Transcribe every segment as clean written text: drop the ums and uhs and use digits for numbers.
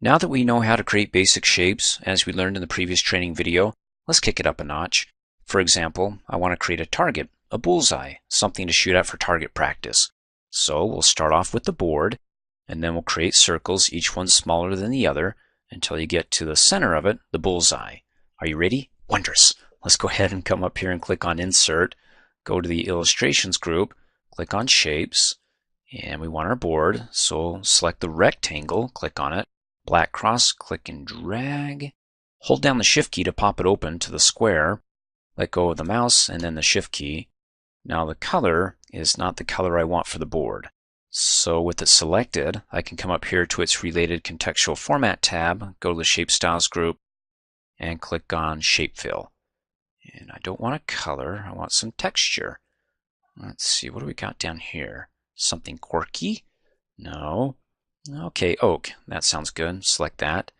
Now that we know how to create basic shapes, as we learned in the previous training video, let's kick it up a notch. For example, I want to create a target, a bullseye, something to shoot at for target practice. So we'll start off with the board, and then we'll create circles, each one smaller than the other, until you get to the center of it, the bullseye. Are you ready? Wondrous! Let's go ahead and come up here and click on Insert, go to the Illustrations group, click on Shapes, and we want our board, so select the rectangle, click on it, black cross, click and drag. Hold down the Shift key to pop it open to the square. Let go of the mouse and then the Shift key. Now the color is not the color I want for the board. So with it selected, I can come up here to its related contextual format tab, go to the Shape Styles group, and click on Shape Fill. And I don't want a color, I want some texture. Let's see, what do we got down here? Something quirky? No. Okay, oak. That sounds good. Select that.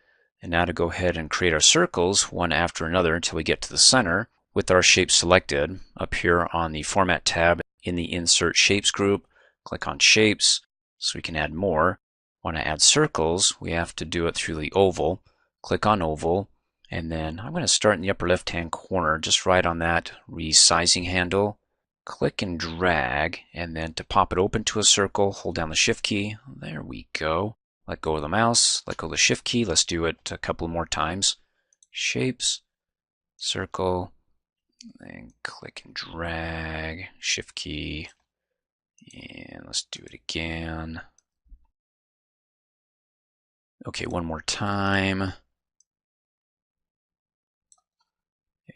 And now to go ahead and create our circles one after another until we get to the center with our shape selected. Up here on the Format tab in the Insert Shapes group, click on Shapes so we can add more. Want to add circles, we have to do it through the oval. Click on Oval, and then I'm going to start in the upper left-hand corner, just right on that resizing handle. Click and drag, and then to pop it open to a circle, hold down the Shift key. There we go. Let go of the mouse, let go of the Shift key. Let's do it a couple more times. Shapes, circle, and click and drag, Shift key, and let's do it again. Okay, one more time.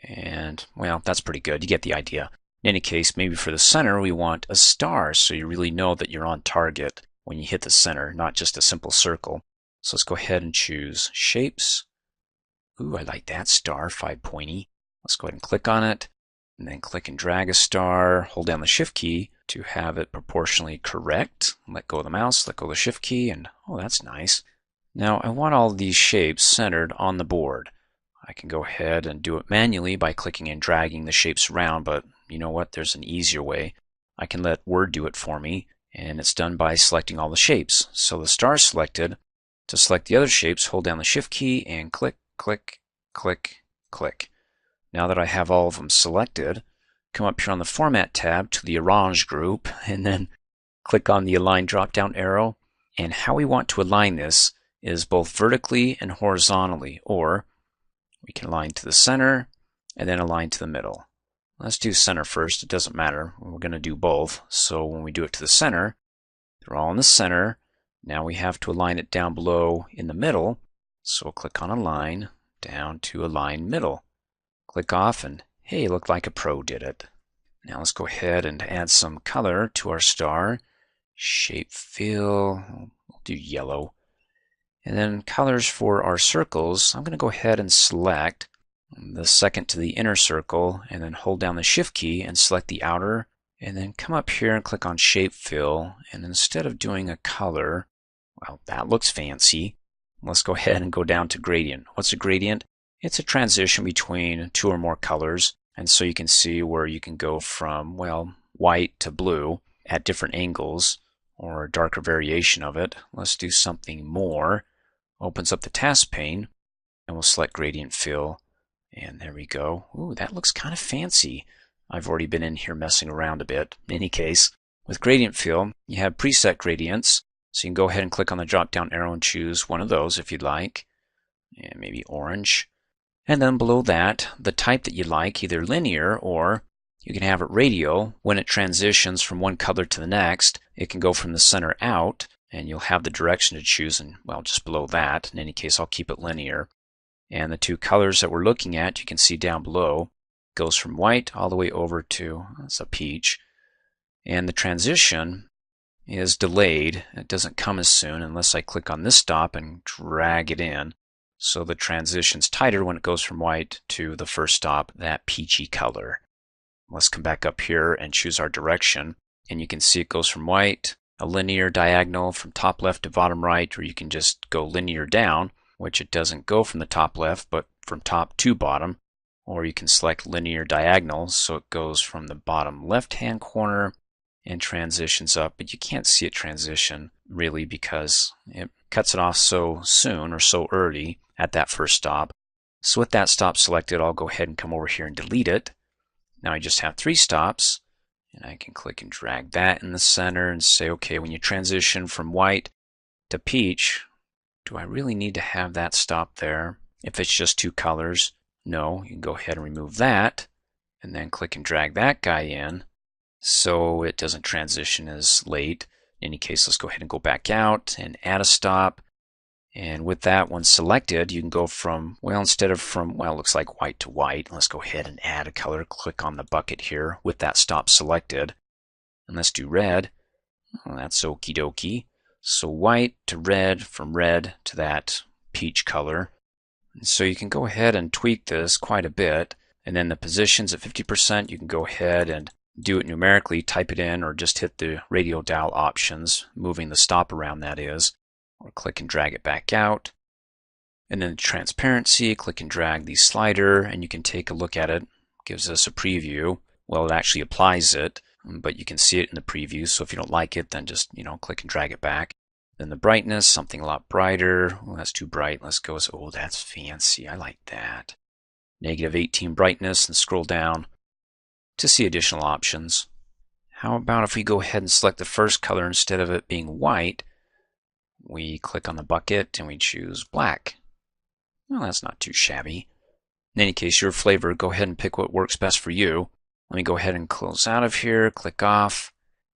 And, well, that's pretty good. You get the idea. In any case, maybe for the center, we want a star, so you really know that you're on target when you hit the center, not just a simple circle. So let's go ahead and choose Shapes. Ooh, I like that star, 5 pointy. Let's go ahead and click on it, and then click and drag a star. Hold down the Shift key to have it proportionally correct. Let go of the mouse, let go of the Shift key, and oh, that's nice. Now I want all of these shapes centered on the board. I can go ahead and do it manually by clicking and dragging the shapes around, but you know what? There's an easier way. I can let Word do it for me, and it's done by selecting all the shapes. So the star is selected. To select the other shapes, hold down the Shift key and click, click, click, click. Now that I have all of them selected, come up here on the Format tab to the Arrange group, and then click on the Align drop-down arrow. And how we want to align this is both vertically and horizontally, or we can align to the center and then align to the middle. Let's do center first. It doesn't matter. We're going to do both. So when we do it to the center, they're all in the center. Now we have to align it down below in the middle. So we'll click on Align, down to Align Middle. Click off, and hey, looked like a pro did it. Now let's go ahead and add some color to our star. Shape Fill. We'll do yellow. And then colors for our circles, I'm going to go ahead and select the second to the inner circle, and then hold down the Shift key and select the outer, and then come up here and click on Shape Fill, and instead of doing a color, well, that looks fancy. Let's go ahead and go down to gradient. What's a gradient? It's a transition between two or more colors, and so you can see where you can go from, well, white to blue at different angles, or a darker variation of it. Let's do something more. Opens up the task pane, and we'll select Gradient Fill, and there we go. Ooh, that looks kind of fancy. I've already been in here messing around a bit. In any case, with Gradient Fill, you have preset gradients, so you can go ahead and click on the drop-down arrow and choose one of those if you'd like, and maybe orange. And then below that, the type that you like, either linear or you can have it radial. When it transitions from one color to the next, it can go from the center out, and you'll have the direction to choose, and well, just below that. In any case, I'll keep it linear. And the two colors that we're looking at, you can see down below, goes from white all the way over to, that's a peach. And the transition is delayed. It doesn't come as soon unless I click on this stop and drag it in. So the transition's tighter when it goes from white to the first stop, that peachy color. Let's come back up here and choose our direction. And you can see it goes from white, a linear diagonal from top left to bottom right, or you can just go linear down, which it doesn't go from the top left, but from top to bottom. Or you can select linear diagonal, so it goes from the bottom left-hand corner and transitions up, but you can't see it transition really because it cuts it off so soon or so early at that first stop. So with that stop selected, I'll go ahead and come over here and delete it. Now I just have 3 stops, and I can click and drag that in the center and say, okay, when you transition from white to peach, do I really need to have that stop there? If it's just 2 colors, no, you can go ahead and remove that, and then click and drag that guy in so it doesn't transition as late. In any case, let's go ahead and go back out and add a stop. And with that one selected, you can go from, well, instead of from, well, it looks like white to white. Let's go ahead and add a color. Click on the bucket here with that stop selected. And let's do red. Well, that's okie dokie. So white to red, from red to that peach color. And so you can go ahead and tweak this quite a bit. And then the positions at 50%, you can go ahead and do it numerically, type it in, or just hit the radio dial options, moving the stop around, that is. Or click and drag it back out. And then the transparency, click and drag the slider, and you can take a look at it. It gives us a preview. Well, it actually applies it, but you can see it in the preview. So if you don't like it, then just, click and drag it back. Then the brightness, something a lot brighter. Well, that's too bright. Let's go. Oh, that's fancy. I like that. -18 brightness, and scroll down to see additional options. How about if we go ahead and select the first color instead of it being white? We click on the bucket and we choose black. Well, that's not too shabby. In any case, your flavor, go ahead and pick what works best for you. Let me go ahead and close out of here, click off,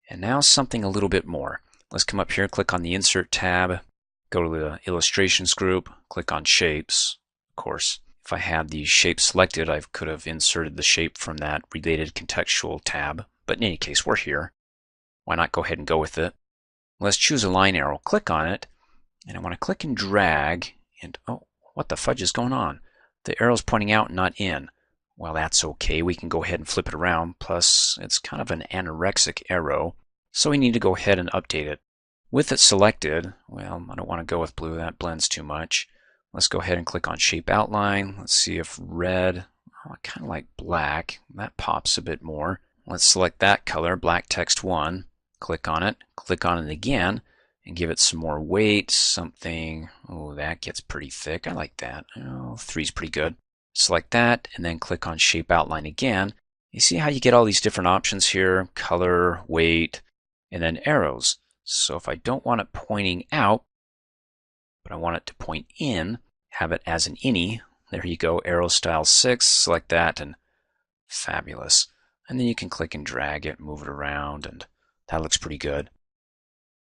and now something a little bit more. Let's come up here, click on the Insert tab, go to the Illustrations group, click on Shapes. Of course, if I had these shapes selected, I could have inserted the shape from that Related Contextual tab. But in any case, we're here. Why not go ahead and go with it? Let's choose a line arrow, click on it, and I want to click and drag, and oh, what the fudge is going on? The arrow's pointing out, not in. Well, that's okay. We can go ahead and flip it around. Plus, it's kind of an anorexic arrow, so we need to go ahead and update it. With it selected, well, I don't want to go with blue. That blends too much. Let's go ahead and click on Shape Outline. Let's see if red, I kind of like black. That pops a bit more. Let's select that color, Black Text 1. Click on it again, and give it some more weight, something, oh, that gets pretty thick. I like that. Oh, 3's pretty good. Select that, and then click on Shape Outline again. You see how you get all these different options here, color, weight, and then arrows. So if I don't want it pointing out, but I want it to point in, have it as an innie. There you go, Arrow Style 6, select that, and fabulous. And then you can click and drag it, move it around, and that looks pretty good.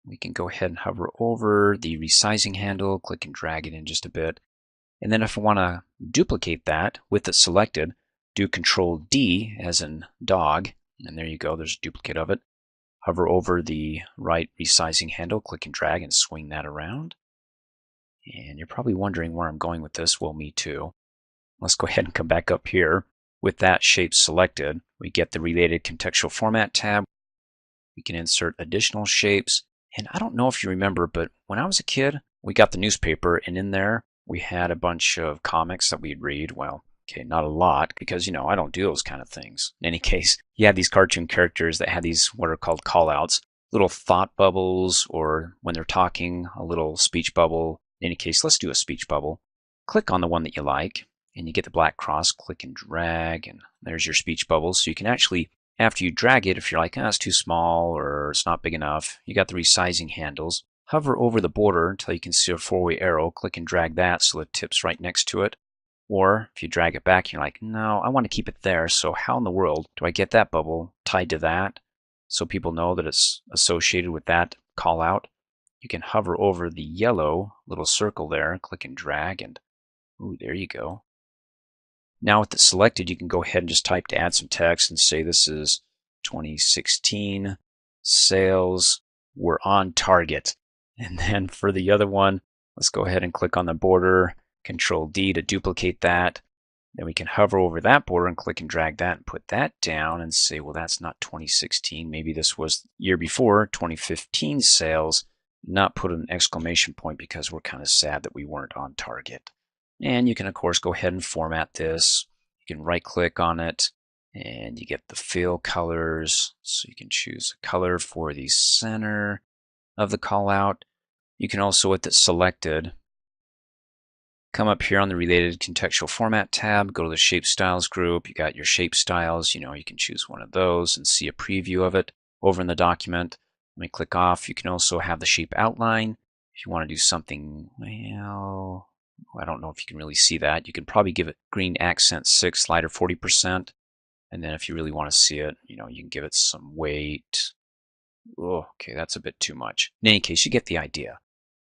We can go ahead and hover over the resizing handle, click and drag it in just a bit. And then if I want to duplicate that with it selected, do Control D as in dog, and there you go, there's a duplicate of it. Hover over the right resizing handle, click and drag and swing that around. And you're probably wondering where I'm going with this. Well, me too. Let's go ahead and come back up here. With that shape selected, we get the Related Contextual Format tab. We can insert additional shapes. And I don't know if you remember, but when I was a kid, we got the newspaper, and in there we had a bunch of comics that we'd read. Well, okay, not a lot, because, I don't do those kind of things. In any case, you had these cartoon characters that had these what are called call-outs, little thought bubbles, or when they're talking, a little speech bubble. In any case, let's do a speech bubble. Click on the one that you like, and you get the black cross, click and drag, and there's your speech bubble. So you can actually, after you drag it, if you're like, it's too small or it's not big enough, you got the resizing handles. Hover over the border until you can see a 4-way arrow, click and drag that so it tips right next to it. Or if you drag it back, you're like, no, I want to keep it there, so how in the world do I get that bubble tied to that so people know that it's associated with that call out? You can hover over the yellow little circle there, click and drag, and ooh, there you go. Now with it selected, you can go ahead and just type to add some text and say this is 2016 sales. We're on target. And then for the other one, let's go ahead and click on the border, Control D to duplicate that. Then we can hover over that border and click and drag that and put that down and say, well, that's not 2016. Maybe this was year before, 2015 sales. Not put an exclamation point because we're kind of sad that we weren't on target. And you can, of course, go ahead and format this. You can right click on it and you get the fill colors. So you can choose a color for the center of the call out. You can also, with it selected, come up here on the related contextual format tab, go to the shape styles group. You got your shape styles. You can choose one of those and see a preview of it over in the document. Let me click off. You can also have the shape outline. If you want to do something, well, I don't know if you can really see that. You can probably give it green accent 6, slider 40%. And then if you really want to see it, you can give it some weight. Oh, okay, that's a bit too much. In any case, you get the idea.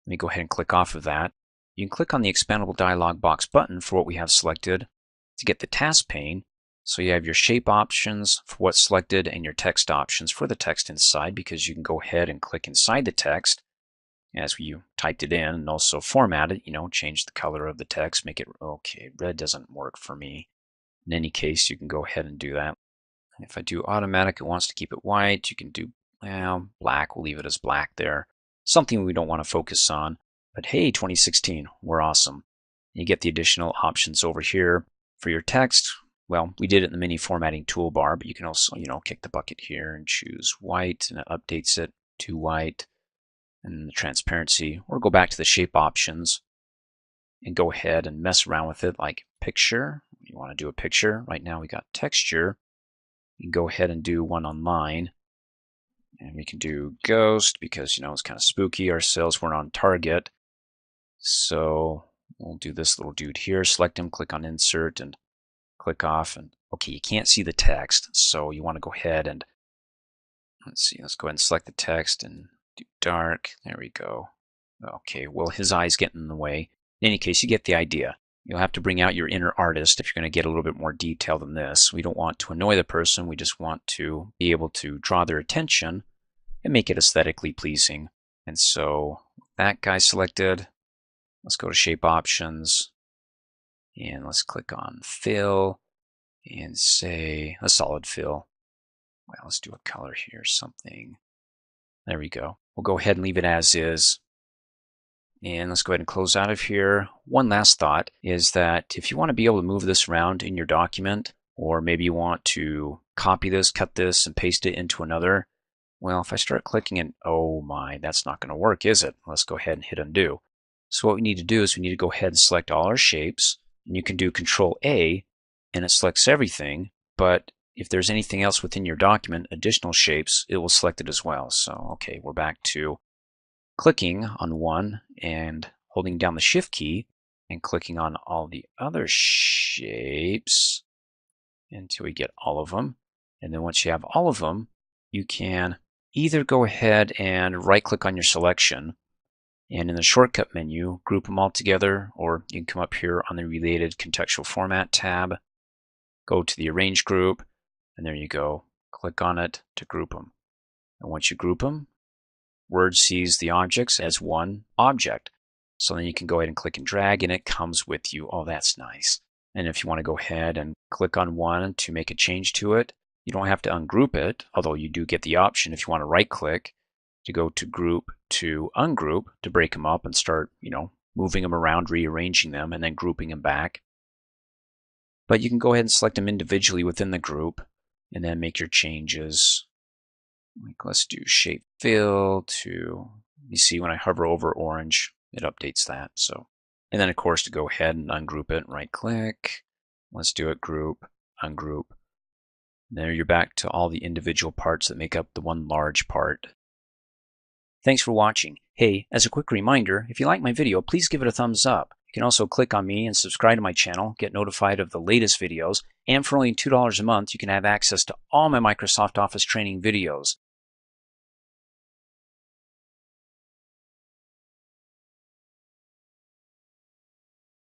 Let me go ahead and click off of that. You can click on the expandable dialog box button for what we have selected to get the task pane. So you have your shape options for what's selected and your text options for the text inside, because you can go ahead and click inside the text as you typed it in and also format it, change the color of the text, make it, okay, red doesn't work for me. In any case, you can go ahead and do that. If I do automatic, it wants to keep it white. You can do, well, black, we'll leave it as black there. Something we don't want to focus on. But hey, 2016, we're awesome. You get the additional options over here for your text. Well, we did it in the mini formatting toolbar, but you can also, kick the bucket here and choose white, and it updates it to white. And the transparency, or go back to the shape options and go ahead and mess around with it, like picture. You want to do a picture. Right now we got texture. You can go ahead and do one on line. And we can do ghost because, it's kind of spooky. Our sales weren't on target. So we'll do this little dude here. Select him, click on insert, and click off. And okay, you can't see the text. So you want to go ahead and, let's go ahead and select the text and do dark. There we go. Okay, well, his eyes get in the way. In any case, you get the idea. You'll have to bring out your inner artist if you're going to get a little bit more detail than this. We don't want to annoy the person. We just want to be able to draw their attention and make it aesthetically pleasing. And so that guy selected. Let's go to shape options and let's click on fill and say a solid fill. Well, let's do a color here, something. There we go. We'll go ahead and leave it as is. And let's go ahead and close out of here. One last thought is that if you want to be able to move this around in your document, or maybe you want to copy this, cut this, and paste it into another, well, if I start clicking it, oh my, that's not going to work, is it? Let's go ahead and hit undo. So what we need to do is we need to go ahead and select all our shapes. And you can do Control A, and it selects everything. But if there's anything else within your document, additional shapes, it will select it as well. So, okay, we're back to clicking on one and holding down the Shift key and clicking on all the other shapes until we get all of them. And then once you have all of them, you can either go ahead and right-click on your selection and in the shortcut menu, group them all together, or you can come up here on the Related Contextual Format tab, go to the Arrange group, and there you go. Click on it to group them. And once you group them, Word sees the objects as one object. So then you can go ahead and click and drag, and it comes with you. Oh, that's nice. And if you want to go ahead and click on one to make a change to it, you don't have to ungroup it, although you do get the option if you want to right-click to go to Group to Ungroup to break them up and start, moving them around, rearranging them, and then grouping them back. But you can go ahead and select them individually within the group and then make your changes. Like, let's do Shape Fill to, you see when I hover over orange, it updates that. So, and then of course to go ahead and ungroup it, right-click. Let's do it, Group, Ungroup. There you're back to all the individual parts that make up the one large part. Thanks for watching. Hey, as a quick reminder, if you like my video, please give it a thumbs up. You can also click on me and subscribe to my channel, get notified of the latest videos, and for only $2 a month, you can have access to all my Microsoft Office training videos.